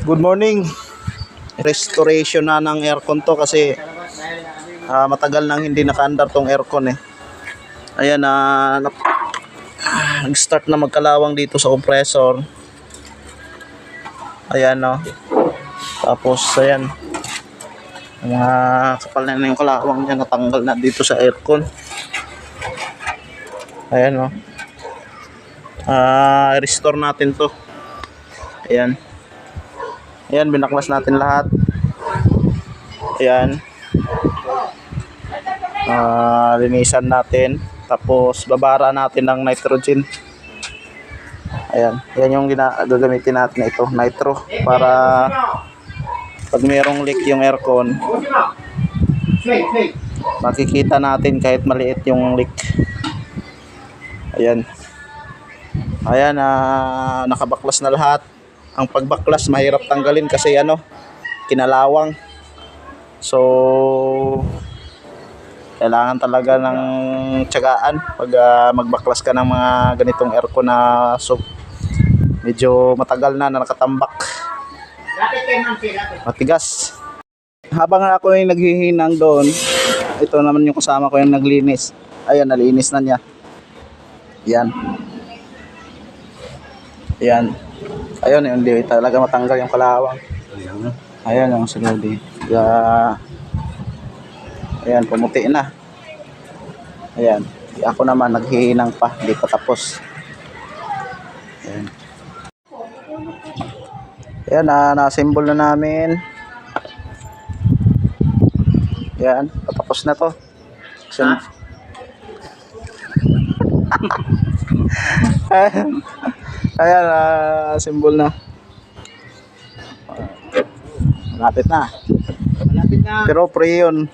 Good morning. Restoration na ng aircon to kasi matagal nang hindi nakaandar tong aircon eh. Ayan nag-start na magkalawang dito sa compressor. Ayan no. Tapos ayan. Mga kapal na yung kalawang niya, natanggal na dito sa aircon. Ayan no. Restore natin to. Ayan. Ayan, binaklas natin lahat. Ayan. Linisan natin. Tapos babara natin ng nitrogen. Ayan. Ayan yung gagamitin natin ito, nitro. Para pag mayroong leak yung aircon, makikita natin kahit maliit yung leak. Ayan. Ayan, nakabaklas na lahat. Ang pagbaklas mahirap tanggalin kasi kinalawang. So kailangan talaga ng tiyagaan pag magbaklas ka ng mga ganitong aircon na medyo matagal na nakatambak. Matigas. Habang ako yung naghihinang doon, ito naman yung kasama ko yung naglinis. Ayan, nalinis na niya. Yan. Yan. Ayun, hindi talaga matanggal yung kalawang. Ayan yung sinudi. Ayan, pumuti na. Ayan. Ako naman naghihinang pa, hindi pa tapos. Ayan. Ayan, na-assemble na namin. Ayan, patapos na to. Ayan, assemble na. Malapit na. Pero pre yun.